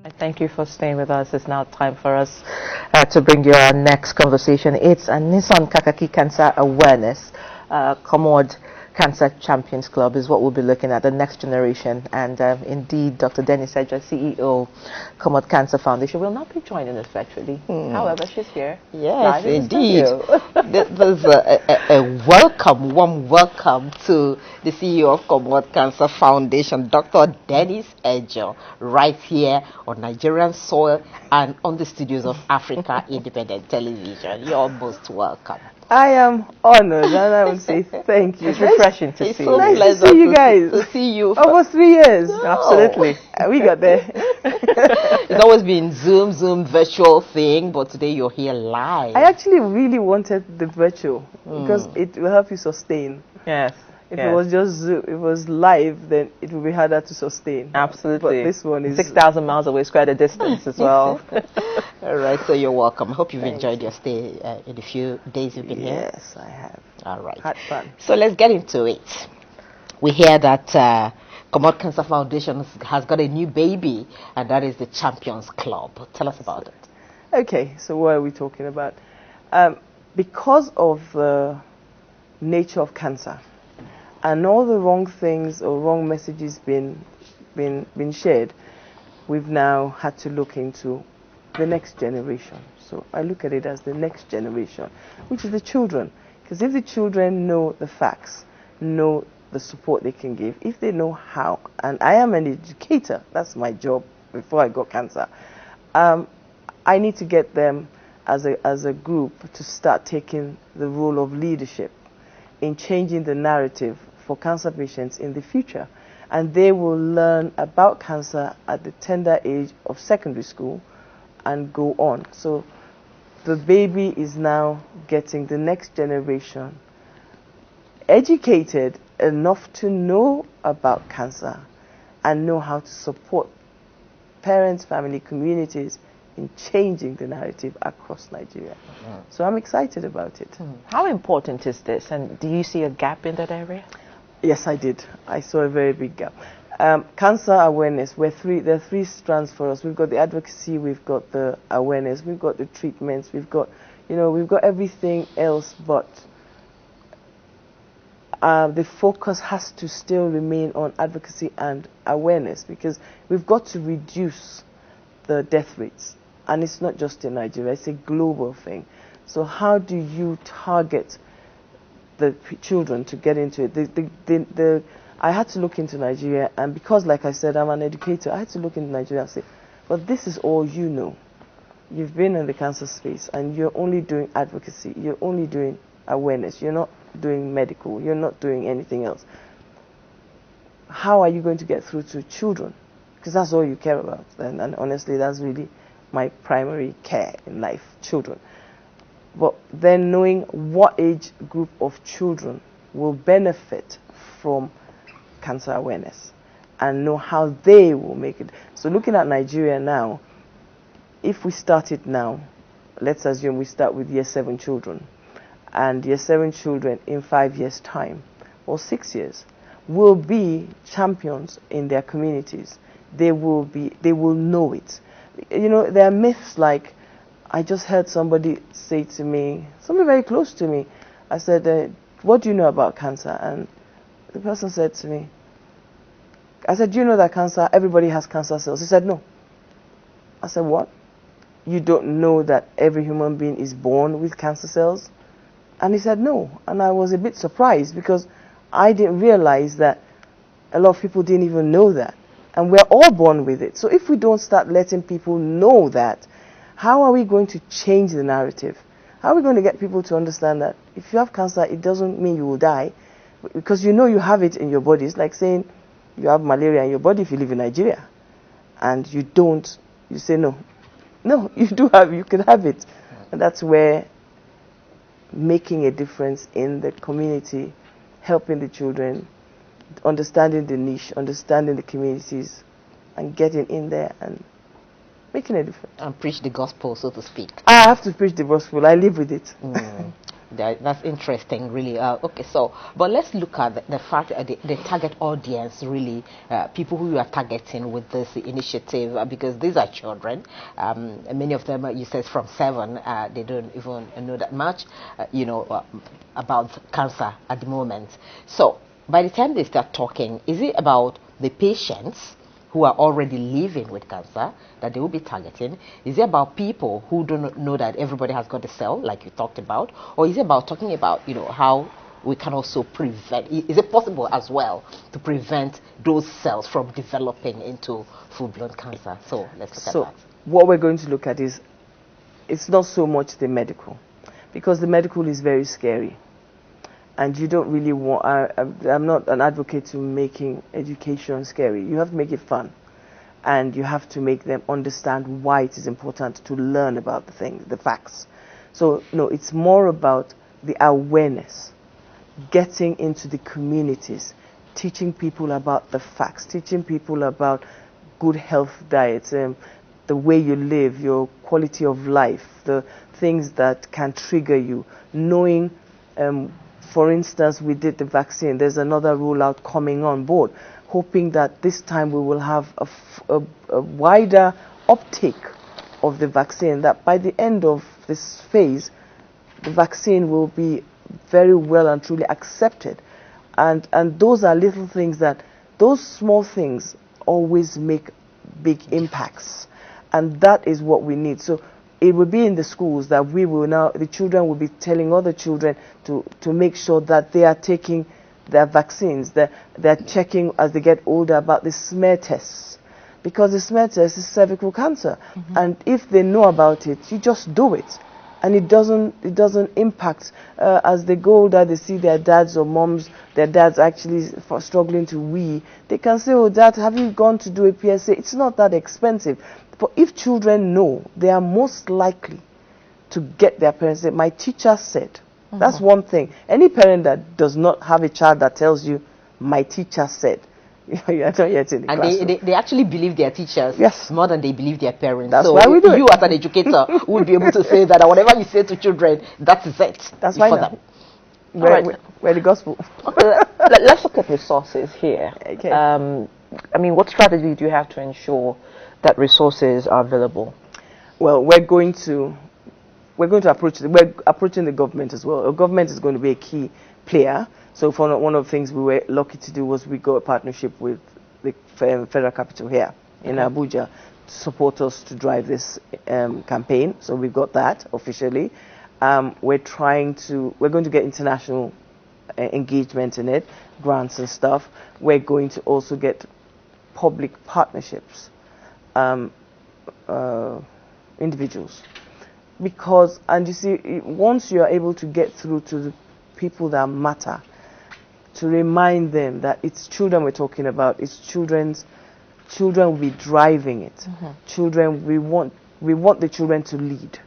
I thank you for staying with us. It's now time for us to bring you our next conversation. It's a Nissan Kakaki Cancer Awareness. Cormode Cancer Champions Club is what we'll be looking at, the next generation. And indeed, Dr. Dennis Edger, CEO, Cormode Cancer Foundation, will not be joining us virtually. However, she's here. Yes, indeed. There's a warm welcome to the CEO of Cormode Cancer Foundation, Dr. Dennis Edger, right here on Nigerian soil and on the studios of Africa Independent Television. You're most welcome. I am honored, and I would say thank you. It's refreshing to see you. Nice to see you guys. To see you. Almost 3 years. No. Absolutely. We got there. It's always been Zoom virtual thing, but today you're here live. I actually really wanted the virtual because it will help you sustain. Yes. If it was just Zoom, if it was live, then it would be harder to sustain. Absolutely. But this one is 6,000 miles away, square the distance as well. All right, so you're welcome. I hope you've enjoyed your stay in the few days you've been here. Yes, I have. All right. Had fun. So let's get into it. We hear that Cormode Cancer Foundation has got a new baby, and that is the Champions Club. Tell us about it. Okay, so what are we talking about? Because of the nature of cancer and all the wrong things or wrong messages been shared, we've now had to look into the next generation. So I look at it as the next generation, which is the children. Because if the children know the facts, know the support they can give, if they know how, and I am an educator, that's my job before I got cancer, I need to get them as a group to start taking the role of leadership in changing the narrative for cancer patients in the future. And they will learn about cancer at the tender age of secondary school and go on. So the baby is now getting the next generation educated enough to know about cancer and know how to support parents, family, communities in changing the narrative across Nigeria. So I'm excited about it. How important is this, and do you see a gap in that area? Yes, I did. I saw a very big gap. Cancer awareness, there are three strands for us. We've got the advocacy, we've got the awareness, we've got the treatments, we've got everything else, but the focus has to still remain on advocacy and awareness, because we've got to reduce the death rates. And it's not just in Nigeria, it's a global thing. So how do you target the children to get into it? I had to look into Nigeria, and because, like I said, I'm an educator, I had to look into Nigeria and say, but this is all you know. You've been in the cancer space, and you're only doing advocacy, you're only doing awareness, you're not doing medical, you're not doing anything else. How are you going to get through to children? Because that's all you care about, and honestly, that's really my primary care in life, children. But then knowing what age group of children will benefit from cancer awareness and know how they will make it. So looking at Nigeria now, if we start it now, let's assume we start with year 7 children, and year 7 children in 5 years' time or 6 years will be champions in their communities. They will know it. You know, there are myths like, I just heard somebody say to me, somebody very close to me, I said, what do you know about cancer? And the person said to me, I said, do you know that cancer, everybody has cancer cells? He said, no. I said, what? You don't know that every human being is born with cancer cells? And he said, no. And I was a bit surprised, because I didn't realize that a lot of people didn't even know that. And we're all born with it. So if we don't start letting people know that, how are we going to change the narrative? How are we going to get people to understand that if you have cancer, it doesn't mean you will die, because you know you have it in your body? It's like saying you have malaria in your body if you live in Nigeria, and you don't, you say no. No, you can have it. And that's where making a difference in the community, helping the children, understanding the niche, understanding the communities, and getting in there and making a difference. And preach the gospel, so to speak. I have to preach the gospel. I live with it. That's interesting, really. Okay, so, but let's look at the fact that the target audience, really, people who you are targeting with this initiative, because these are children. Many of them, you said, from 7, they don't even know that much, about cancer at the moment. So, by the time they start talking, is it about the patients who are already living with cancer that they will be targeting? Is it about people who don't know that everybody has got the cell, like you talked about? Or is it about talking about, how we can also prevent, is it possible as well to prevent those cells from developing into full-blown cancer? So let's look at that. What we're going to look at is, it's not so much the medical, because the medical is very scary. And you don't really want, I'm not an advocate to making education scary. You have to make it fun. And you have to make them understand why it is important to learn about the things, the facts. So, no, it's more about the awareness, getting into the communities, teaching people about the facts, teaching people about good health diets, the way you live, your quality of life, the things that can trigger you, knowing, for instance, we did the vaccine. There's another rollout coming on board, hoping that this time we will have a wider uptake of the vaccine, that by the end of this phase, the vaccine will be very well and truly accepted. And those are little things those small things always make big impacts. And that is what we need. So it will be in the schools that the children will be telling other children to make sure that they are taking their vaccines. They're checking as they get older about the smear tests, because the smear test is cervical cancer. And if they know about it, you just do it. And it doesn't impact. As they go older, they see their dads or moms, their dads actually struggling to wee. They can say, oh, Dad, have you gone to do a PSA? It's not that expensive. But if children know, they are most likely to get their parents say, my teacher said. That's one thing. Any parent that does not have a child that tells you, my teacher said, you are not yet in the classroom. And they actually believe their teachers, yes, more than they believe their parents. That's so why we do you as an educator would be able to say that whatever you say to children, that is it. That's why we're the gospel. Okay, let's look at resources here. Okay. I mean, what strategy do you have to ensure that resources are available? Well, we're approaching the government as well. The government is going to be a key player. So one of the things we were lucky to do was we got a partnership with the federal capital here in Abuja to support us to drive this campaign. So we got that officially. We're going to get international engagement in it, grants and stuff. We're going to also get public partnerships, individuals. Because, and you see, once you are able to get through to the people that matter, to remind them that it's children we're talking about, it's children will be driving it. Children, we want the children to lead.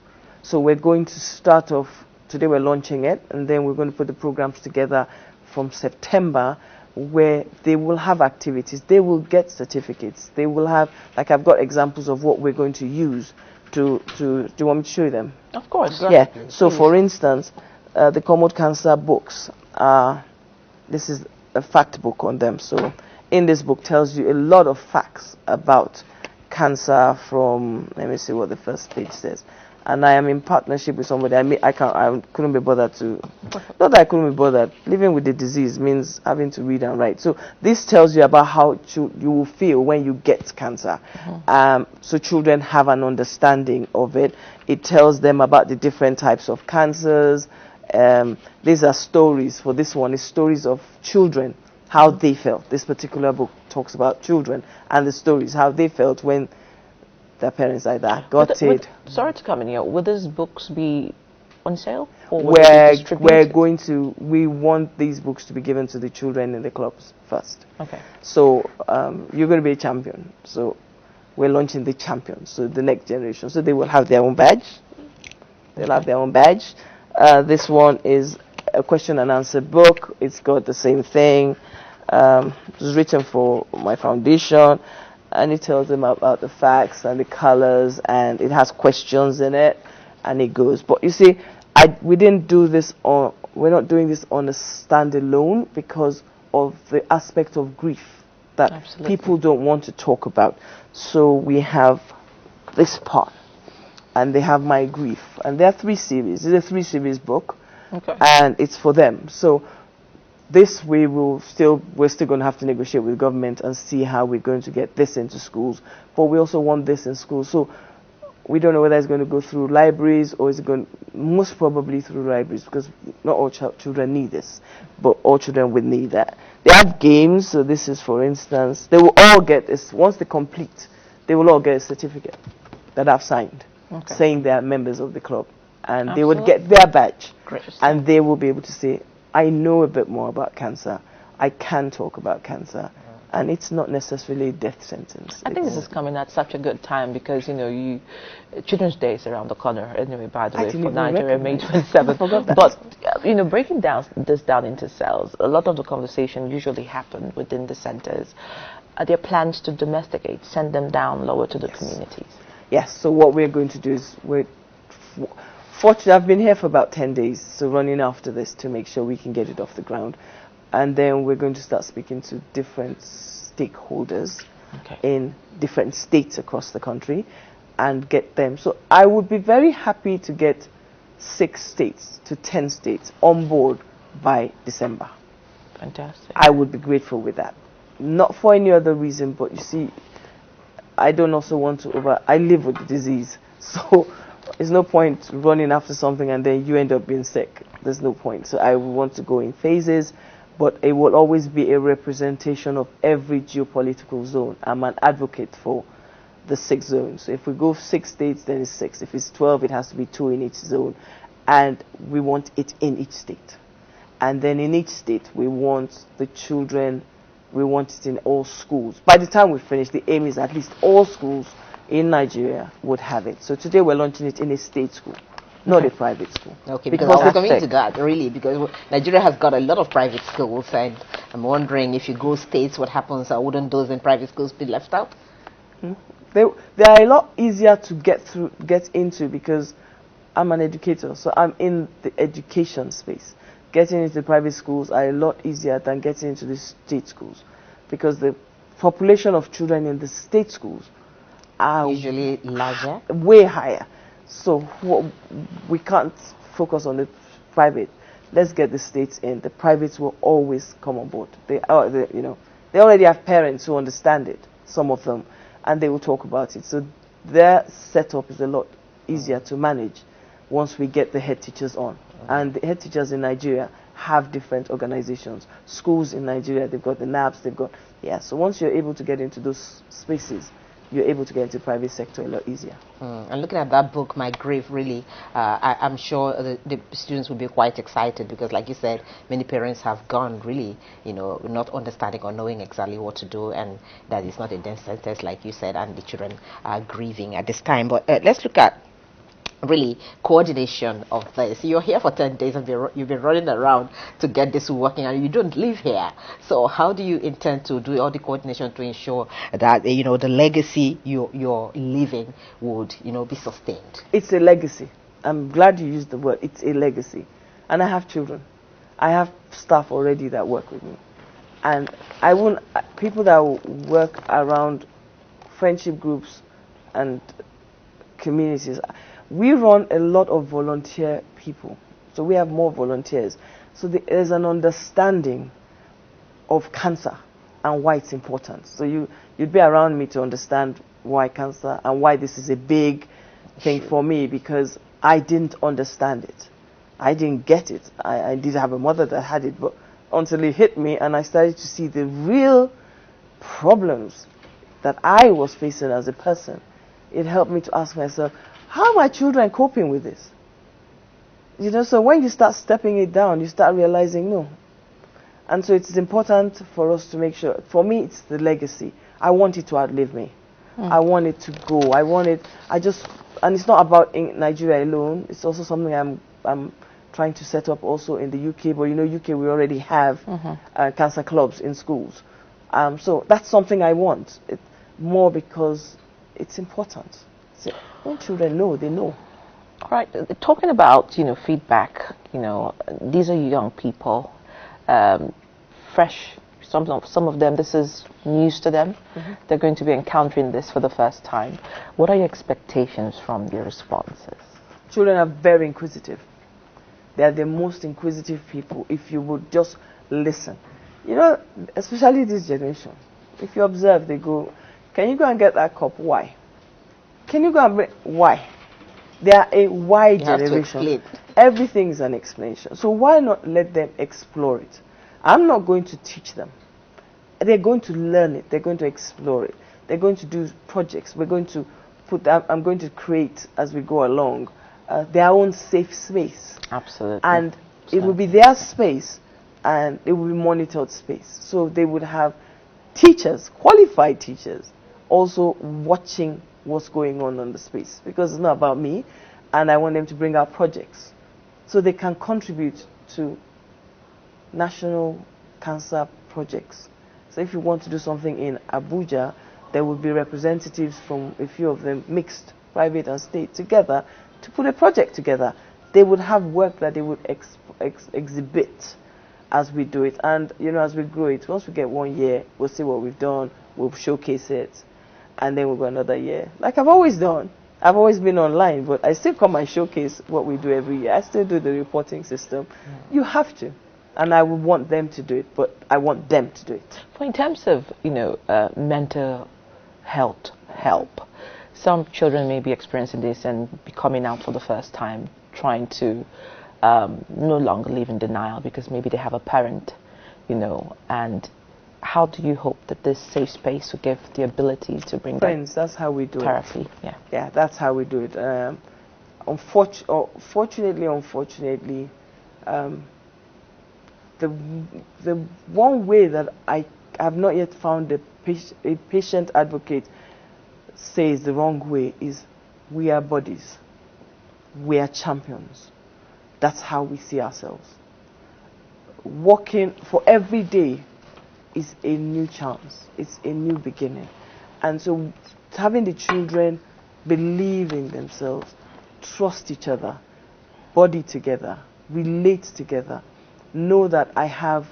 So we're going to start off, today we're launching it, and then we're going to put the programs together from September, where they will have activities, they will get certificates, they will have, like I've got examples of what we're going to use do you want me to show you them? Of course. Yeah. So for instance, the Cormode cancer books, this is a fact book on them. So in this book tells you a lot of facts about cancer from, let me see what the first page says. And I am in partnership with somebody. I couldn't be bothered to, not that I couldn't be bothered. Living with the disease means having to read and write. So this tells you about how you will feel when you get cancer. So children have an understanding of it. It tells them about the different types of cancers. These are stories. For this one, it's stories of children, how they felt. This particular book talks about children and the stories, how they felt when their parents either got it. Sorry to come in here. Will these books be on sale? Or we want these books to be given to the children in the clubs first. Okay. So you're going to be a champion. So we're launching the champions, so the next generation. So they will have their own badge. They'll have their own badge. This one is a question and answer book. It's got the same thing. It was written for my foundation. And it tells them about the facts and the colors, and it has questions in it, and it goes. But you see, we didn't do this on, we're not doing this on a standalone because of the aspect of grief that Absolutely. people don't want to talk about. So we have this part, and they have my grief, and there are 3 series. It's a 3-series book, Okay. and it's for them. So this we're still going to have to negotiate with government and see how we're going to get this into schools. But we also want this in schools. So we don't know whether it's going to go through libraries or is it going most probably through libraries, because not all children need this, but all children will need that. They have games. So this is, for instance, they will all get this once they complete. They will all get a certificate that I've signed, Okay. saying they are members of the club, and they would Absolutely. get their badge, Great. and they will be able to say, I know a bit more about cancer. I can talk about cancer, and it's not necessarily a death sentence. I think this is coming at such a good time because, you know, Children's Day is around the corner anyway, by the I way, didn't for even Nigeria, May recognize. 27th. I forgot that. But, you know, breaking this down into cells, a lot of the conversation usually happen within the centers. Are there plans to domesticate, send them down lower to the communities? Yes, so what we're going to do is fortunately, I've been here for about 10 days, so running after this to make sure we can get it off the ground. And then we're going to start speaking to different stakeholders in different states across the country and get them. So I would be very happy to get 6 states to 10 states on board by December. Fantastic. I would be grateful with that. Not for any other reason, but you see, I don't also want to I live with the disease, so there's no point running after something and then you end up being sick. There's no point. So I want to go in phases, but it will always be a representation of every geopolitical zone. I'm an advocate for the 6 zones. So if we go 6 states, then it's 6. If it's 12, it has to be 2 in each zone. And we want it in each state. And then in each state, we want the children, we want it in all schools. By the time we finish, the aim is at least all schools in Nigeria would have it. So today we're launching it in a state school, not a private school. Okay, because I was coming to that, really, because Nigeria has got a lot of private schools, and I'm wondering if you go states, what happens? Wouldn't those in private schools be left out? They are a lot easier to get into because I'm an educator, so I'm in the education space. Getting into private schools are a lot easier than getting into the state schools, because the population of children in the state schools are usually larger, way higher. So we can't focus on the private. Let's get the states in. The privates will always come on board. They already have parents who understand it, some of them, and they will talk about it. So their setup is a lot easier to manage once we get the head teachers on. And the head teachers in Nigeria have different organizations. Schools in Nigeria, they've got the NABs, they've got, so once you're able to get into those spaces, you're able to get into the private sector a lot easier. And looking at that book, My Grief, really, I'm sure the students will be quite excited because, like you said, many parents have gone really, not understanding or knowing exactly what to do, and that it's not a death sentence, like you said, and the children are grieving at this time. But let's look at really coordination of this. You're here for 10 days and you've been running around to get this working, and you don't live here. So how do you intend to do all the coordination to ensure that the legacy you're leaving would be sustained? It's a legacy. I'm glad you used the word. It's a legacy. And I have children. I have staff already that work with me. And I won't, people that work around friendship groups and communities. We run a lot of volunteer people, so we have more volunteers. So there's an understanding of cancer and why it's important. So you'd be around me to understand why cancer and why this is a big thing for me, because I didn't understand it. I didn't get it. I did have a mother that had it, but until it hit me and I started to see the real problems that I was facing as a person, it helped me to ask myself, how are my children coping with this? So when you start stepping it down, you start realizing no. And so it's important for us to make sure, for me, it's the legacy. I want it to outlive me. I want it to go. And it's not about in Nigeria alone. It's also something I'm trying to set up also in the UK. But UK, we already have cancer clubs in schools. So that's something I want. More because it's important. So when children know, they know. All right, talking about, feedback, these are young people, fresh, some of them, this is news to them. They're going to be encountering this for the first time. What are your expectations from their responses? Children are very inquisitive. They are the most inquisitive people if you would just listen. Especially this generation. If you observe, they go, can you go and get that cup? Why? Can you go and bring, why? They are a why generation. Everything is an explanation. So why not let them explore it? I'm not going to teach them. They're going to learn it. They're going to explore it. They're going to do projects. We're going to I'm going to create, as we go along, their own safe space. Absolutely. And it will be their space, and it will be monitored space. So they would have teachers, qualified teachers, also watching what's going on the space, because it's not about me, and I want them to bring out projects so they can contribute to national cancer projects. So if you want to do something in Abuja, there will be representatives from a few of them, mixed, private and state, together to put a project together. They would have work that they would exhibit as we do it. And, as we grow it, once we get 1 year, we'll see what we've done, we'll showcase it, and then we'll go another year. Like I've always done. I've always been online, but I still come and showcase what we do every year. I still do the reporting system. You have to. And I would want them to do it, but I want them to do it. Well, in terms of, mental health help, some children may be experiencing this and be coming out for the first time, trying to no longer live in denial because maybe they have a parent, and how do you hope that this safe space will give the ability to bring friends? That's how we do therapy. Yeah, that's how we do it. Unfortunately, the one way that I have not yet found a patient advocate says the wrong way is, we are bodies, we are champions. That's how we see ourselves. Working for every day is a new chance. It's a new beginning. And so having the children believe in themselves, trust each other, body together, relate together, know that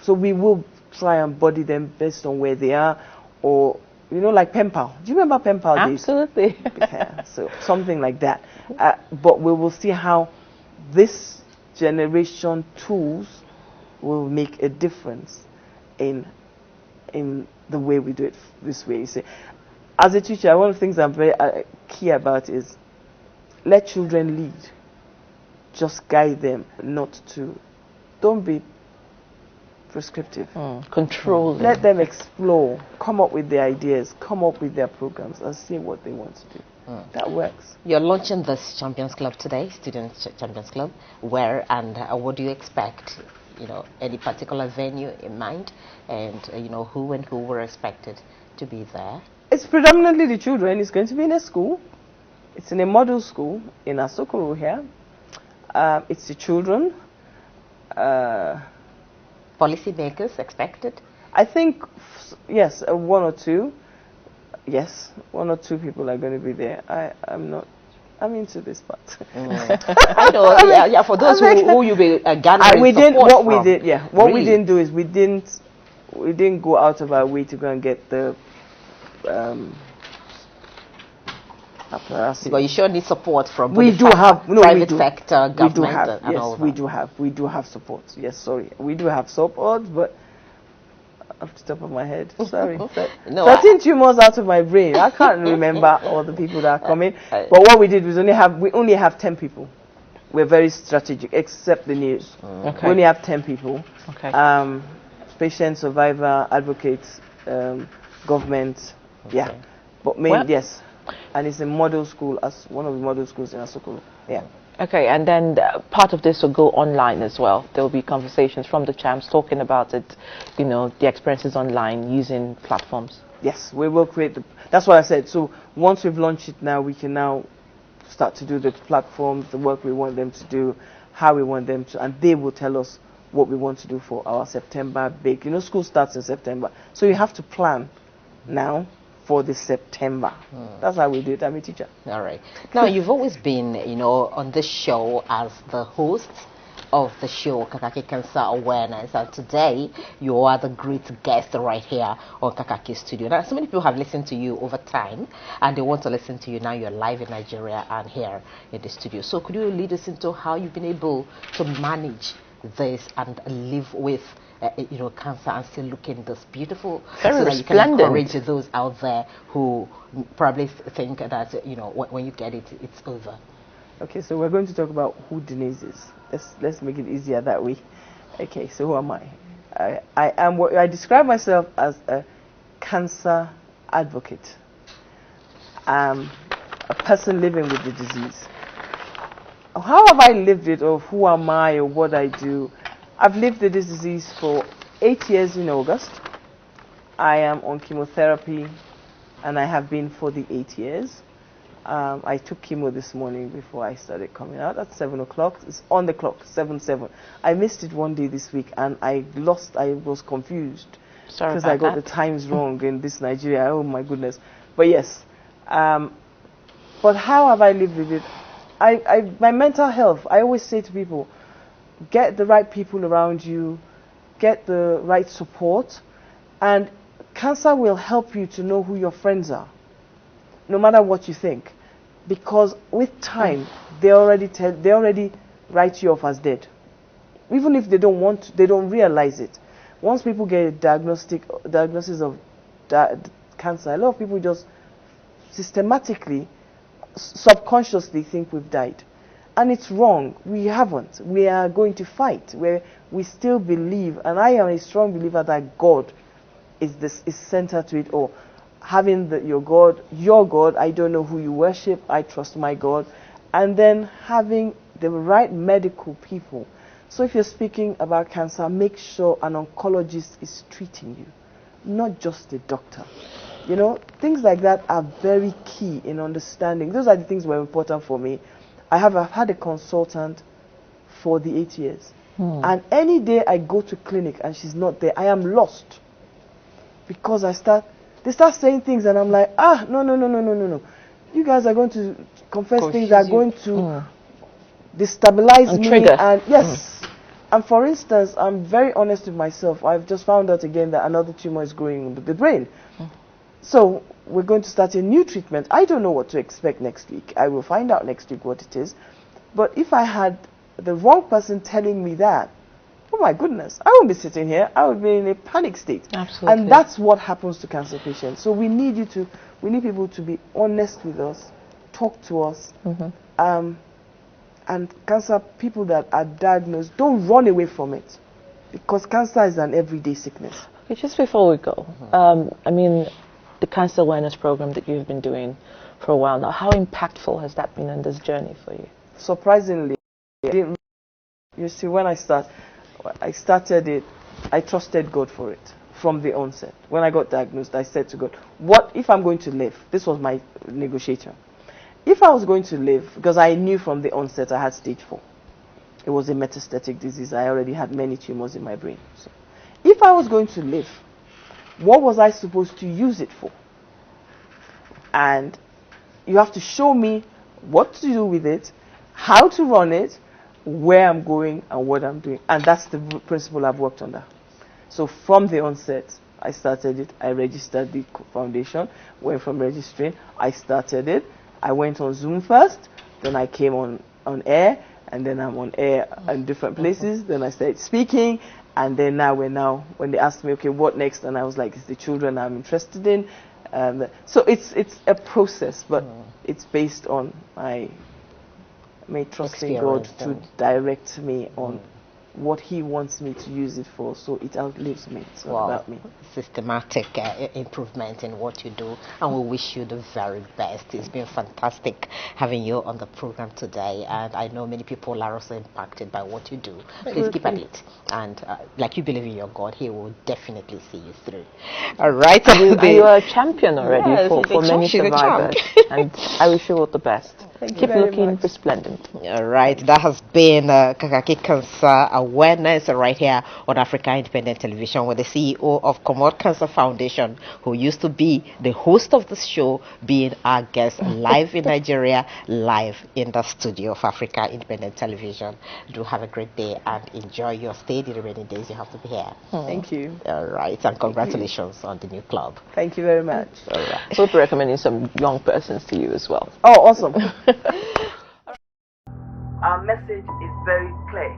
so we will try and body them based on where they are, or, like pen pal. Do you remember pen pal days? Absolutely. Yeah, so something like that. But we will see how this generation tools will make a difference in the way we do it this way. You see, as a teacher, one of the things I'm very key about is let children lead. Just guide them, don't be prescriptive. Control them. Let them explore, come up with their ideas, come up with their programs, and see what they want to do. That works. You're launching this Champions Club today, Students Champions Club. Where and what do you expect? Any particular venue in mind, and who were expected to be there? It's predominantly the children. It's going to be in a school. It's in a model school in Asokoro here. It's the children. Policymakers expected? I think, yes, one or two. Yes, 1 or 2 people are going to be there. I'm into this part. I know. For those who you be gathering support from. We didn't do is we didn't go out of our way to go and get the but you sure need support from private sector, government, and all that. We do have support. Yes, sorry, we do have support, but off the top of my head, sorry, 13 tumors out of my brain. I can't remember all the people that are coming. But what we did was we only have 10 people. We're very strategic, except the news. Okay. We only have 10 people. Okay. Patient, survivor, advocates, government. Okay. Yeah, but yes. And it's a model school, as one of the model schools in Asokoro. Yeah. Okay, and then part of this will go online as well. There will be conversations from the champs talking about it, the experiences online using platforms. Yes, we will create that's what I said. So once we've launched it now, we can now start to do the platforms, the work we want them to do, how we want them to, and they will tell us what we want to do for our September big. School starts in September. So you have to plan now for the September. That's how we do it. I'm a teacher. All right. Now, you've always been, on this show as the host of the show Kakaki Cancer Awareness, and today you are the great guest right here on Kakaki Studio. Now, so many people have listened to you over time, and they want to listen to you now. You're live in Nigeria and here in the studio. So, could you lead us into how you've been able to manage this and live with cancer and still looking this beautiful, very so that you can encourage those out there who probably think that when you get it, it's over. Okay, so we're going to talk about who Denise is. Let's make it easier that way. Okay, so who am I? I describe myself as a cancer advocate. I'm a person living with the disease. How have I lived it, or who am I, or what I do? I've lived with this disease for 8 years in August. I am on chemotherapy, and I have been for the 8 years. I took chemo this morning before I started coming out at 7 o'clock. It's on the clock, 7:7. I missed it one day this week, and I was confused because I got the times wrong in this Nigeria. Oh my goodness. But yes. But how have I lived with it? My mental health, I always say to people, get the right people around you, get the right support, and cancer will help you to know who your friends are, no matter what you think, because with time they already write you off as dead, even if they don't realize it. Once people get a diagnosis of cancer, a lot of people just systematically, subconsciously think we've died. And it's wrong. We haven't. We are going to fight. We still believe, and I am a strong believer that God is center to it all. Having your God, I don't know who you worship, I trust my God. And then having the right medical people. So if you're speaking about cancer, make sure an oncologist is treating you, not just a doctor. Things like that are very key in understanding. Those are the things that were important for me. I've had a consultant for the 8 years. And any day I go to clinic and she's not there, I am lost. Because they start saying things and I'm like, no. You guys are going to confess things that are going to destabilize me. Trigger. And yes. And for instance, I'm very honest with myself. I've just found out again that another tumor is growing in the brain. So we're going to start a new treatment. I don't know what to expect next week. I will find out next week what it is. But if I had the wrong person telling me that, oh my goodness, I won't be sitting here. I would be in a panic state. Absolutely. And that's what happens to cancer patients. So we need people to be honest with us, talk to us. And cancer people that are diagnosed, don't run away from it, because cancer is an everyday sickness. Okay, just before we go, the cancer awareness program that you've been doing for a while now, how impactful has that been on this journey for you? Surprisingly, you see, when I started it, I trusted God for it from the onset. When I got diagnosed, I said to God, what if I'm going to live? This was my negotiator. If I was going to live, because I knew from the onset I had stage 4. It was a metastatic disease. I already had many tumors in my brain. So, if I was going to live, what was I supposed to use it for? And you have to show me what to do with it, how to run it, where I'm going, and what I'm doing. And that's the principle I've worked under. So from the onset, I started it. I registered the foundation. Went from registering, I started it. I went on Zoom first, then I came on air, and then I'm on air in different places. Then I started speaking, and then when they asked me, okay, what next? And I was like, it's the children I'm interested in. So it's a process, but it's based on my trusting God to direct me on what He wants me to use it for, so it outlives me. It's not about me. Systematic improvement in what you do, and we wish you the very best. It's been fantastic having you on the program today, and I know many people are also impacted by what you do. Please keep at it, and like you believe in your God, He will definitely see you through. All right, you are a champion already for many survivors, and I wish you all the best. Thank you Keep very looking much. resplendent. All right, that has been Kakaki Cancer Awareness right here on Africa Independent Television with the CEO of Cormode Cancer Foundation, who used to be the host of the show, being our guest live in Nigeria, live in the studio of Africa Independent Television. Do have a great day and enjoy your stay the remaining days you have to be here. Thank you. All right, and congratulations on the new club. Thank you very much. All right. We'll be recommending some young persons to you as well. Oh, awesome. Our message is very clear.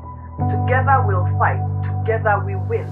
Together we'll fight. Together we win.